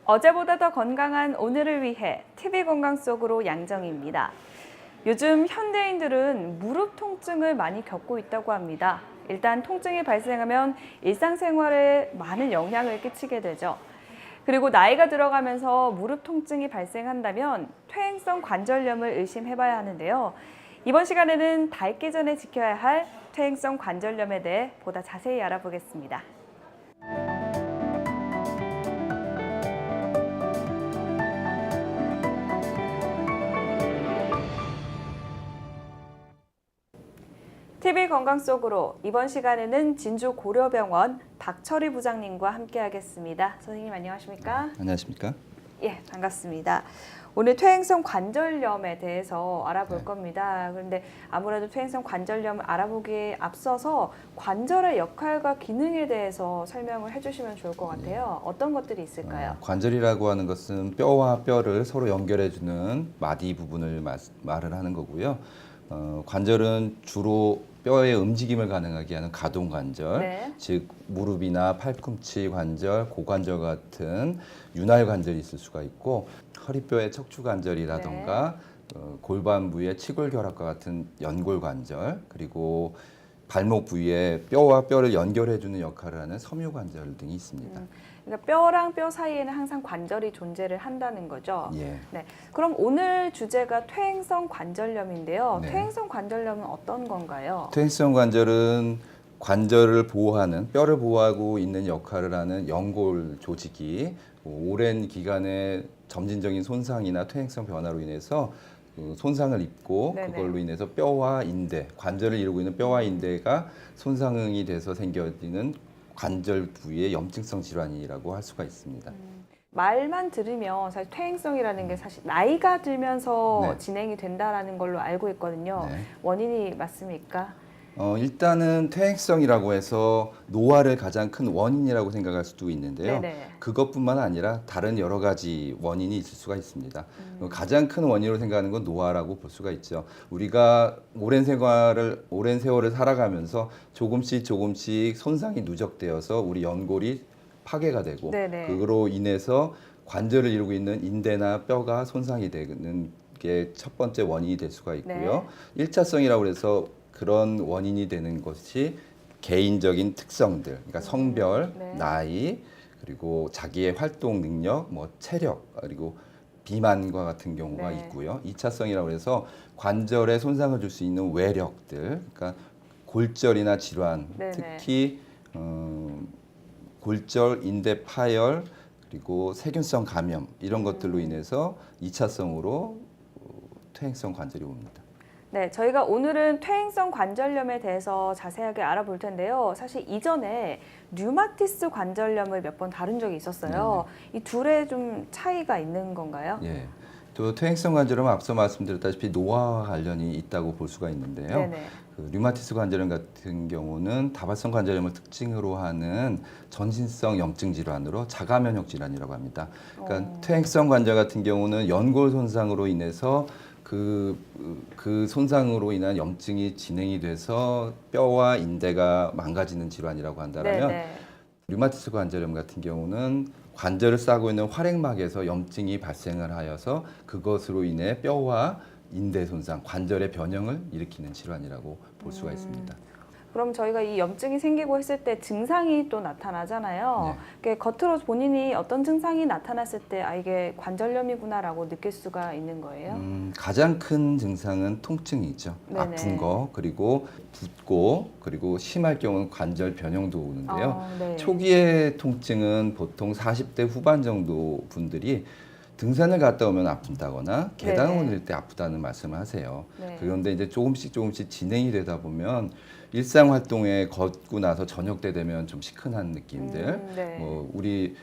어제보다 더 건강한 오늘을 위해 TV 건강 속으로 양정희입니다. 요즘 현대인들은 무릎 통증을 많이 겪고 있다고 합니다. 일단 통증이 발생하면 일상생활에 많은 영향을 끼치게 되죠. 그리고 나이가 들어가면서 무릎 통증이 발생한다면 퇴행성 관절염을 의심해봐야 하는데요. 이번 시간에는 닳기 전에 지켜야 할 퇴행성 관절염에 대해 보다 자세히 알아보겠습니다. TV 건강 속으로 이번 시간에는 진주 고려병원 박철희 부장님과 함께하겠습니다. 선생님 안녕하십니까? 안녕하십니까? 예, 반갑습니다. 오늘 퇴행성 관절염에 대해서 알아볼 겁니다. 그런데 아무래도 퇴행성 관절염을 알아보기에 앞서서 관절의 역할과 기능에 대해서 설명을 해주시면 좋을 것 같아요. 어떤 것들이 있을까요? 관절이라고 하는 것은 뼈와 뼈를 서로 연결해주는 마디 부분을 말을 하는 거고요. 관절은 주로 뼈의 움직임을 가능하게 하는 가동 관절, 네. 즉 무릎이나 팔꿈치 관절, 고관절 같은 윤활 관절이 있을 수가 있고, 허리뼈의 척추 관절이라던가 골반 부위의 치골결합과 같은 연골 관절, 그리고 발목 부위에 뼈와 뼈를 연결해주는 역할을 하는 섬유 관절 등이 있습니다. 그러니까 뼈랑 뼈 사이에는 항상 관절이 존재를 한다는 거죠. 예. 네. 그럼 오늘 주제가 퇴행성 관절염인데요. 네. 퇴행성 관절염은 어떤 건가요? 퇴행성 관절은 관절을 보호하는, 뼈를 보호하고 있는 역할을 하는 연골 조직이 오랜 기간의 점진적인 손상이나 퇴행성 변화로 인해서 손상을 입고, 네네. 그걸로 인해서 뼈와 인대, 관절을 이루고 있는 뼈와 인대가 손상이 돼서 생겨지는 관절 부위의 염증성 질환이라고 할 수가 있습니다. 말만 들으면 사실 퇴행성이라는 게 사실 나이가 들면서 네. 진행이 된다라는 걸로 알고 있거든요. 네. 원인이 맞습니까? 일단은 퇴행성이라고 해서 노화를 가장 큰 원인이라고 생각할 수도 있는데요. 네네. 그것뿐만 아니라 다른 여러 가지 원인이 있을 수가 있습니다. 가장 큰 원인으로 생각하는 건 노화라고 볼 수가 있죠. 우리가 오랜 세월을 살아가면서 조금씩 손상이 누적되어서 우리 연골이 파괴가 되고, 네네. 그로 인해서 관절을 이루고 있는 인대나 뼈가 손상이 되는 게 첫 번째 원인이 될 수가 있고요. 일차성이라고 해서 그런 원인이 되는 것이 개인적인 특성들, 그러니까 성별, 네. 나이, 그리고 자기의 활동 능력, 체력, 그리고 비만과 같은 경우가 네. 있고요. 2차성이라고 해서 관절에 손상을 줄 수 있는 외력들, 그러니까 골절이나 질환, 네네. 특히 골절, 인대 파열, 그리고 세균성 감염 이런 것들로 인해서 2차성으로 퇴행성 관절이 옵니다. 네, 저희가 오늘은 퇴행성 관절염에 대해서 자세하게 알아볼 텐데요. 사실 이전에 류마티스 관절염을 몇 번 다룬 적이 있었어요. 이 둘의 좀 차이가 있는 건가요? 예. 또 퇴행성 관절염은 앞서 말씀드렸다시피 노화와 관련이 있다고 볼 수가 있는데요. 네네. 류마티스 관절염 같은 경우는 다발성 관절염을 특징으로 하는 전신성 염증 질환으로 자가 면역 질환이라고 합니다. 그러니까 퇴행성 관절 같은 경우는 연골 손상으로 인해서 그 손상으로 인한 염증이 진행이 돼서 뼈와 인대가 망가지는 질환이라고 한다면, 네네. 류마티스 관절염 같은 경우는 관절을 싸고 있는 활액막에서 염증이 발생을 하여서 그것으로 인해 뼈와 인대 손상, 관절의 변형을 일으키는 질환이라고 볼 수가 있습니다. 그럼 저희가 이 염증이 생기고 했을 때 증상이 또 나타나잖아요. 그게 겉으로 본인이 어떤 증상이 나타났을 때 이게 관절염이구나라고 느낄 수가 있는 거예요? 가장 큰 증상은 통증이죠. 네네. 아픈 거, 그리고 붓고, 그리고 심할 경우는 관절 변형도 오는데요. 네. 초기의 통증은 보통 40대 후반 정도 분들이 등산을 갔다 오면 아픈다거나 계단을 네네. 오를 때 아프다는 말씀을 하세요. 네. 그런데 이제 조금씩 진행이 되다 보면 일상 활동에 걷고 나서 저녁 때 되면 좀 시큰한 느낌들, 네. 우리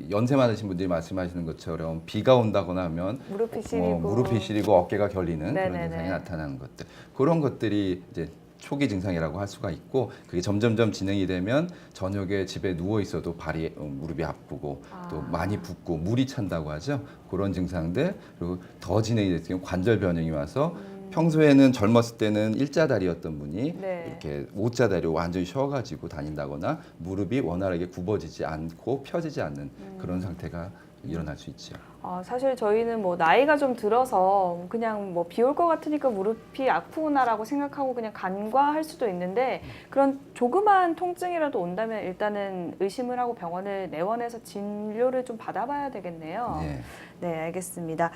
연세 많으신 분들이 말씀하시는 것처럼 비가 온다거나 하면 무릎이 시리고 어깨가 결리는 그런 네네네. 증상이 나타나는 것들, 그런 것들이 이제 초기 증상이라고 할 수가 있고, 그게 점점점 진행이 되면 저녁에 집에 누워 있어도 무릎이 아프고 또 많이 붓고 물이 찬다고 하죠. 그런 증상들, 그리고 더 진행이 됐을 경우 관절 변형이 와서 평소에는 젊었을 때는 일자다리였던 분이 네. 이렇게 O자다리로 완전히 쉬어가지고 다닌다거나 무릎이 원활하게 굽어지지 않고 펴지지 않는 그런 상태가 일어날 수 있죠. 사실 저희는 뭐 나이가 좀 들어서 그냥 뭐 비 올 것 같으니까 무릎이 아프구나라고 생각하고 그냥 간과할 수도 있는데 그런 조그만 통증이라도 온다면 일단은 의심을 하고 병원을 내원해서 진료를 좀 받아봐야 되겠네요. 예. 네, 알겠습니다.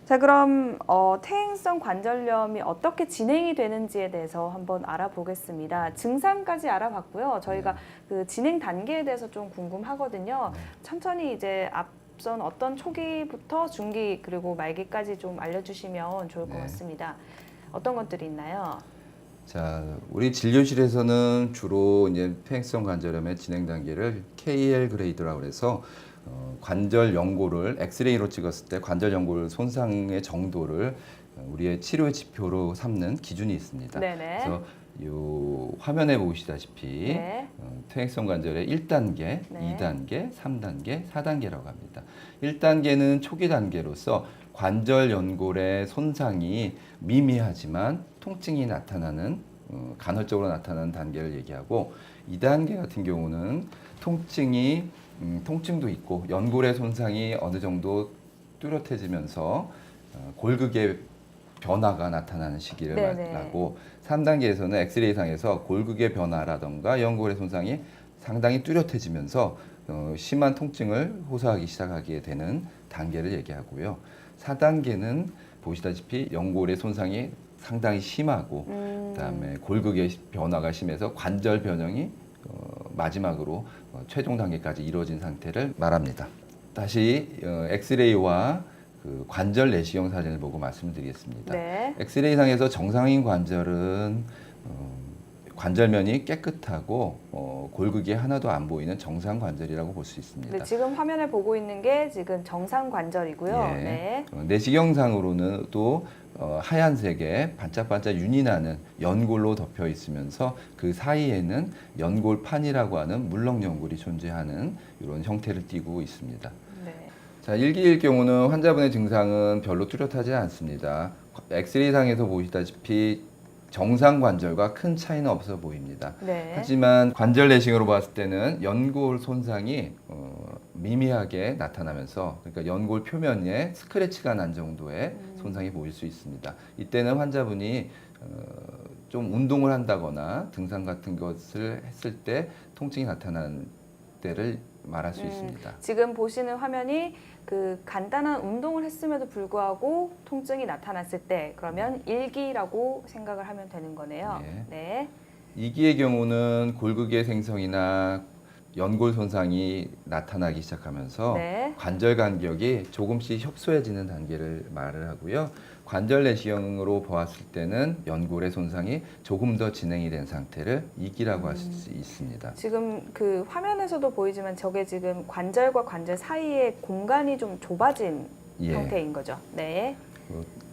자, 그럼 퇴행성 관절염이 어떻게 진행이 되는지에 대해서 한번 알아보겠습니다. 증상까지 알아봤고요. 저희가 그 진행 단계에 대해서 좀 궁금하거든요. 천천히 이제 앞선 어떤 초기부터 중기 그리고 말기까지 좀 알려주시면 좋을 것 네. 같습니다. 어떤 것들이 있나요? 자, 우리 진료실에서는 주로 이제 퇴행성 관절염의 진행 단계를 KL 그레이드라고 해서 관절 연골을 엑스레이로 찍었을 때 관절 연골 손상의 정도를 우리의 치료의 지표로 삼는 기준이 있습니다. 네네. 그래서 이 화면에 보시다시피 네. 퇴행성 관절의 1단계, 네. 2단계, 3단계, 4단계라고 합니다. 1단계는 초기 단계로서 관절 연골의 손상이 미미하지만 통증이 나타나는 간헐적으로 나타나는 단계를 얘기하고 2단계 같은 경우는 통증도 있고 연골의 손상이 어느 정도 뚜렷해지면서 골극의 변화가 나타나는 시기를 네네. 말하고 3단계에서는 엑스레이상에서 골극의 변화라던가 연골의 손상이 상당히 뚜렷해지면서 심한 통증을 호소하기 시작하게 되는 단계를 얘기하고요. 4단계는 보시다시피 연골의 손상이 상당히 심하고 그다음에 골극의 변화가 심해서 관절 변형이 마지막으로 최종 단계까지 이루어진 상태를 말합니다. 다시 엑스레이와 그 관절 내시경 사진을 보고 말씀드리겠습니다. 네. 엑스레이상에서 정상인 관절은 관절면이 깨끗하고 골극이 하나도 안 보이는 정상 관절이라고 볼 수 있습니다. 네, 지금 화면에 보고 있는 게 지금 정상 관절이고요. 예. 네. 내시경상으로는 또 하얀색의 반짝반짝 윤이 나는 연골로 덮여 있으면서 그 사이에는 연골판이라고 하는 물렁 연골이 존재하는 이런 형태를 띠고 있습니다. 네. 자, 일기일 경우는 환자분의 증상은 별로 뚜렷하지 않습니다. 엑스레이상에서 보시다시피 정상 관절과 큰 차이는 없어 보입니다. 네. 하지만 관절 내시경으로 봤을 때는 연골 손상이 미미하게 나타나면서 그러니까 연골 표면에 스크래치가 난 정도의 손상이 보일 수 있습니다. 이때는 환자분이 좀 운동을 한다거나 등산 같은 것을 했을 때 통증이 나타나는 때를 말할 수 있습니다. 지금 보시는 화면이 그 간단한 운동을 했음에도 불구하고 통증이 나타났을 때 그러면 일기라고 생각을 하면 되는 거네요. 네. 네. 2기의 경우는 골극의 생성이나 연골 손상이 나타나기 시작하면서 네. 관절 간격이 조금씩 협소해지는 단계를 말을 하고요. 관절 내시경으로 보았을 때는 연골의 손상이 조금 더 진행이 된 상태를 2기라고 할 수 있습니다. 지금 그 화면에서도 보이지만 저게 지금 관절과 관절 사이에 공간이 좀 좁아진 예. 형태인 거죠. 네.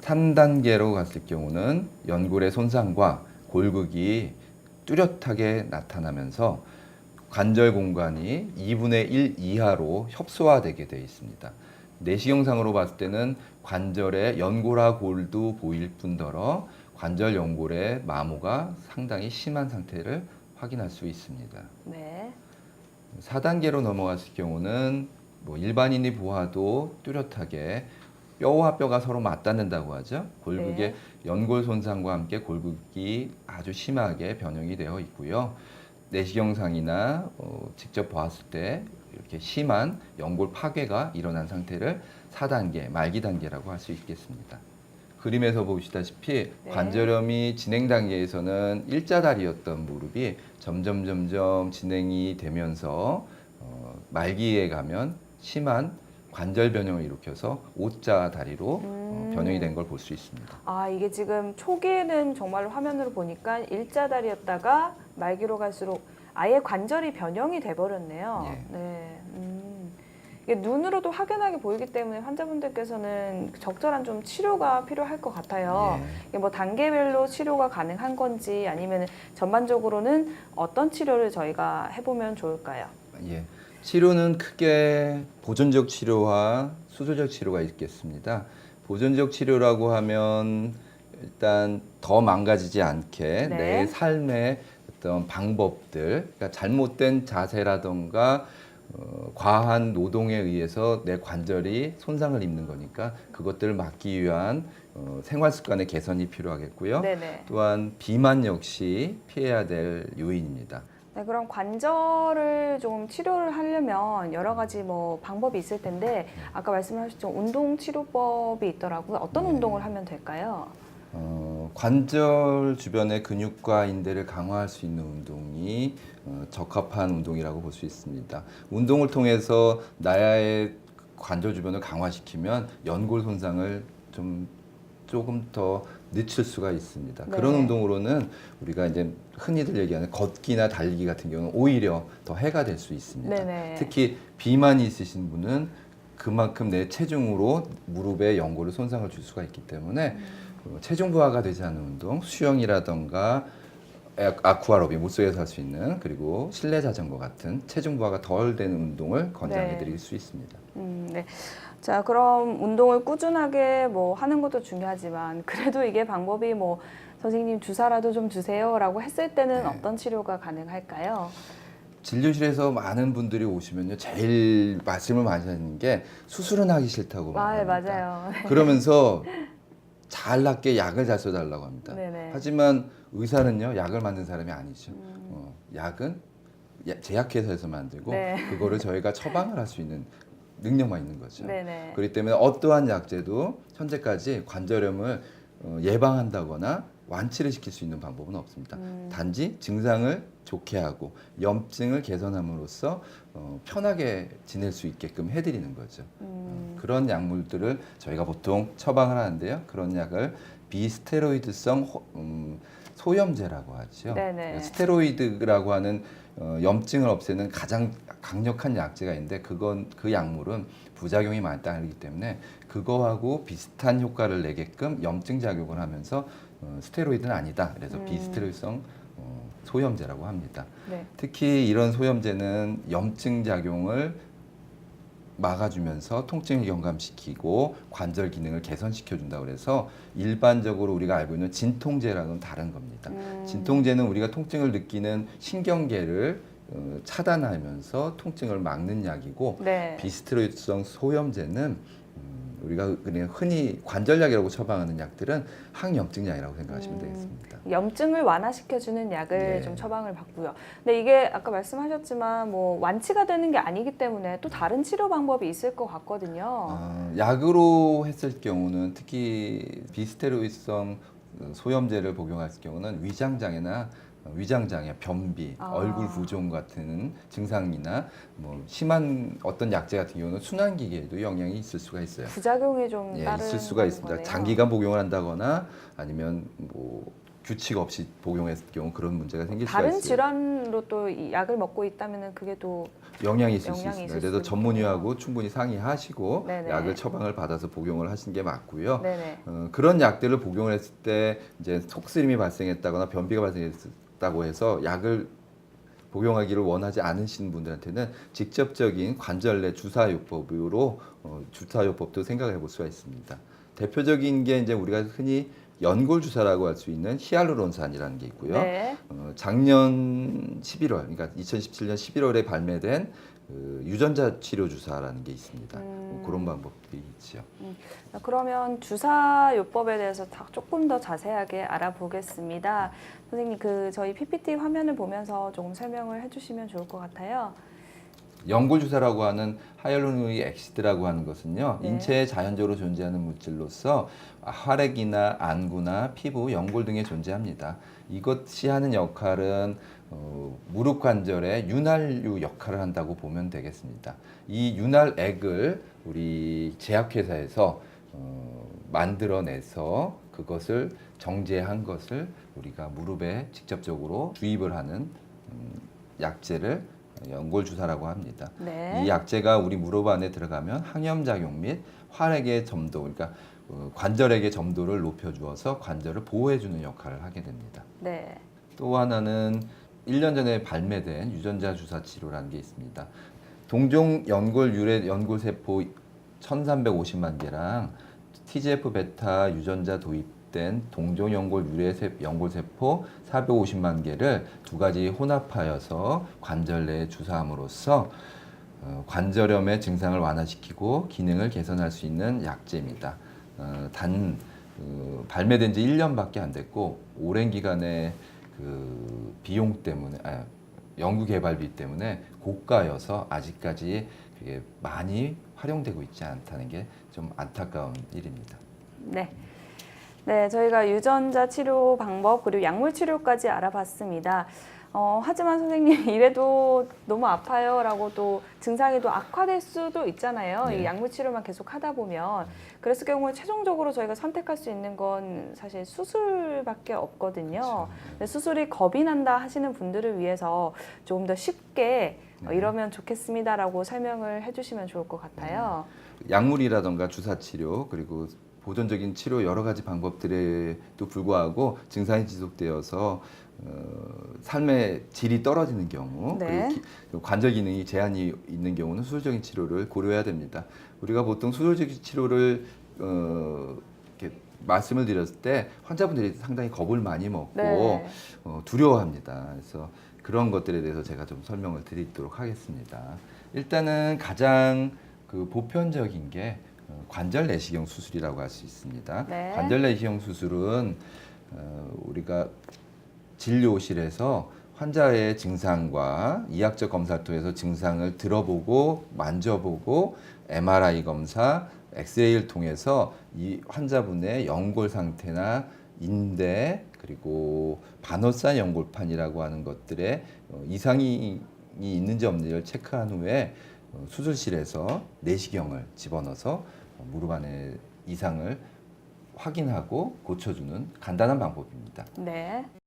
3단계로 갔을 경우는 연골의 손상과 골극이 뚜렷하게 나타나면서 관절 공간이 2분의 1 이하로 협소화되게 되어 있습니다. 내시경상으로 봤을 때는 관절의 연골화 골도 보일 뿐더러 관절 연골의 마모가 상당히 심한 상태를 확인할 수 있습니다. 네. 4단계로 넘어갔을 경우는 뭐 일반인이 보아도 뚜렷하게 뼈와 뼈가 서로 맞닿는다고 하죠. 골극의 네. 연골 손상과 함께 골극이 아주 심하게 변형이 되어 있고요. 내시경상이나 직접 보았을 때 이렇게 심한 연골 파괴가 일어난 상태를 4단계, 말기 단계라고 할 수 있겠습니다. 그림에서 보시다시피 네. 관절염이 진행 단계에서는 일자다리였던 무릎이 점점 진행이 되면서 말기에 가면 심한 관절 변형을 일으켜서 O자 다리로 변형이 된 걸 볼 수 있습니다. 아, 이게 지금 초기에는 정말 화면으로 보니까 일자다리였다가 말기로 갈수록 아예 관절이 변형이 돼버렸네요. 예. 네. 이게 눈으로도 확연하게 보이기 때문에 환자분들께서는 적절한 좀 치료가 필요할 것 같아요. 예. 이게 뭐 단계별로 치료가 가능한 건지 아니면 전반적으로는 어떤 치료를 저희가 해보면 좋을까요? 예. 치료는 크게 보존적 치료와 수술적 치료가 있겠습니다. 보존적 치료라고 하면 일단 더 망가지지 않게 네. 내 삶의 어떤 방법들, 그러니까 잘못된 자세라던가 과한 노동에 의해서 내 관절이 손상을 입는 거니까 그것들을 막기 위한 생활 습관의 개선이 필요하겠고요. 네네. 또한 비만 역시 피해야 될 요인입니다. 네, 그럼 관절을 좀 치료를 하려면 여러 가지 뭐 방법이 있을 텐데 아까 말씀하셨죠 운동 치료법이 있더라고요. 어떤 네. 운동을 하면 될까요? 관절 주변의 근육과 인대를 강화할 수 있는 운동이 적합한 운동이라고 볼 수 있습니다. 운동을 통해서 나의 관절 주변을 강화시키면 연골 손상을 조금 더 늦출 수가 있습니다. 네. 그런 운동으로는 우리가 이제 흔히들 얘기하는 걷기나 달리기 같은 경우는 오히려 더 해가 될 수 있습니다. 네네. 특히 비만이 있으신 분은 그만큼 내 체중으로 무릎에 연골을 손상을 줄 수가 있기 때문에 체중 부하가 되지 않는 운동, 수영이라던가 아쿠아로빅, 물속에서 할 수 있는 그리고 실내 자전거 같은 체중 부하가 덜 되는 운동을 권장해 드릴 수 있습니다. 네. 자, 그럼 운동을 꾸준하게 뭐 하는 것도 중요하지만 그래도 이게 방법이 뭐 선생님 주사라도 좀 주세요라고 했을 때는 네. 어떤 치료가 가능할까요? 진료실에서 많은 분들이 오시면요, 제일 말씀을 많이 하는 게 수술은 하기 싫다고 말합니다. 맞아요. 그러면서 잘 낫게 약을 잘 써달라고 합니다. 네네. 하지만 의사는요, 약을 만든 사람이 아니죠. 약은 제약회사에서 만들고 네. 그거를 저희가 처방을 할 수 있는 능력만 있는 거죠. 네네. 그렇기 때문에 어떠한 약제도 현재까지 관절염을 예방한다거나 완치를 시킬 수 있는 방법은 없습니다. 단지 증상을 좋게 하고 염증을 개선함으로써 편하게 지낼 수 있게끔 해드리는 거죠. 그런 약물들을 저희가 보통 처방을 하는데요. 그런 약을 비스테로이드성 소염제라고 하죠. 네네. 스테로이드라고 하는 염증을 없애는 가장 강력한 약제가 있는데 그 약물은 부작용이 많다기 때문에 그거하고 비슷한 효과를 내게끔 염증 작용을 하면서 스테로이드는 아니다. 그래서 비스테로이드성 소염제라고 합니다. 네. 특히 이런 소염제는 염증 작용을 막아주면서 통증을 경감시키고 관절 기능을 개선시켜준다고 그래서 일반적으로 우리가 알고 있는 진통제랑은 다른 겁니다. 진통제는 우리가 통증을 느끼는 신경계를 차단하면서 통증을 막는 약이고 네. 비스테로이드성 소염제는 우리가 그냥 흔히 관절약이라고 처방하는 약들은 항염증약이라고 생각하시면 되겠습니다. 염증을 완화시켜주는 약을 네. 좀 처방을 받고요. 근데 이게 아까 말씀하셨지만 뭐 완치가 되는 게 아니기 때문에 또 다른 치료 방법이 있을 것 같거든요. 약으로 했을 경우는 특히 비스테로이드성 소염제를 복용할 경우는 위장장애나 위장장애, 변비, 얼굴 부종 같은 증상이나 뭐 심한 어떤 약제 같은 경우는 순환기계에도 영향이 있을 수가 있어요. 부작용이 좀 예, 따른 있을 수가 있습니다. 거네요. 장기간 복용을 한다거나 아니면 뭐 규칙 없이 복용했을 경우 그런 문제가 생길 수가 있어요. 다른 질환으로 또 이 약을 먹고 있다면 그게 또 영향이 있을 수 영향이 있습니다. 있을 그래서 수 전문의하고 충분히 상의하시고 네네. 약을 처방을 받아서 복용을 하시는 게 맞고요. 네네. 그런 약들을 복용을 했을 때 이제 속쓰림이 발생했다거나 변비가 발생했다고 해서 약을 복용하기를 원하지 않으신 분들한테는 직접적인 관절 내 주사요법으로 주사요법도 생각해 볼 수가 있습니다. 대표적인 게 이제 우리가 흔히 연골 주사라고 할 수 있는 히알루론산이라는 게 있고요. 네. 작년 11월, 그러니까 2017년 11월에 발매된 유전자 치료 주사라는 게 있습니다. 그런 방법이 있죠. 그러면 주사요법에 대해서 조금 더 자세하게 알아보겠습니다. 선생님, 저희 PPT 화면을 보면서 조금 설명을 해주시면 좋을 것 같아요. 연골 주사라고 하는 하이알루로닉 액시드라고 하는 것은요, 네. 인체에 자연적으로 존재하는 물질로서 활액이나 안구나 피부, 연골 등에 존재합니다. 이것이 하는 역할은 무릎 관절의 윤활유 역할을 한다고 보면 되겠습니다. 이 윤활액을 우리 제약회사에서 만들어내서 그것을 정제한 것을 우리가 무릎에 직접적으로 주입을 하는 약제를 연골 주사라고 합니다. 네. 이 약제가 우리 무릎 안에 들어가면 항염작용 및 활액의 점도, 그러니까 관절액의 점도를 높여주어서 관절을 보호해주는 역할을 하게 됩니다. 네. 또 하나는 1년 전에 발매된 유전자 주사 치료라는 게 있습니다. 동종 연골 유래 연골세포 1350만 개랑 TGF 베타 유전자 도입 잘못된 동종연골 연골세포 450만 개를 두 가지 혼합하여서 관절 내에 주사함으로써 관절염의 증상을 완화시키고 기능을 개선할 수 있는 약제입니다. 발매된 지 1년밖에 안 됐고 오랜 기간의 그 비용 때문에 연구 개발비 때문에 고가여서 아직까지 그게 많이 활용되고 있지 않다는 게 좀 안타까운 일입니다. 네. 네, 저희가 유전자 치료 방법 그리고 약물 치료까지 알아봤습니다. 하지만 선생님 이래도 너무 아파요라고 또 증상이 또 악화될 수도 있잖아요. 네. 이 약물 치료만 계속 하다 보면 그랬을 경우에 최종적으로 저희가 선택할 수 있는 건 사실 수술밖에 없거든요. 그렇죠. 근데 수술이 겁이 난다 하시는 분들을 위해서 조금 더 쉽게 이러면 좋겠습니다라고 설명을 해주시면 좋을 것 같아요. 약물이라던가 주사 치료 그리고 보존적인 치료 여러 가지 방법들에도 불구하고 증상이 지속되어서 삶의 질이 떨어지는 경우 네. 그리고 관절 기능이 제한이 있는 경우는 수술적인 치료를 고려해야 됩니다. 우리가 보통 수술적인 치료를 이렇게 말씀을 드렸을 때 환자분들이 상당히 겁을 많이 먹고 네. 두려워합니다. 그래서 그런 것들에 대해서 제가 좀 설명을 드리도록 하겠습니다. 일단은 가장 그 보편적인 게 관절 내시경 수술이라고 할 수 있습니다. 네. 관절 내시경 수술은 우리가 진료실에서 환자의 증상과 이학적 검사를 통해서 증상을 들어보고 만져보고 MRI 검사, 엑스레이를 통해서 이 환자분의 연골 상태나 인대 그리고 반월산 연골판이라고 하는 것들에 이상이 있는지 없는지를 체크한 후에 수술실에서 내시경을 집어넣어서 무릎 안에 이상을 확인하고 고쳐주는 간단한 방법입니다. 네.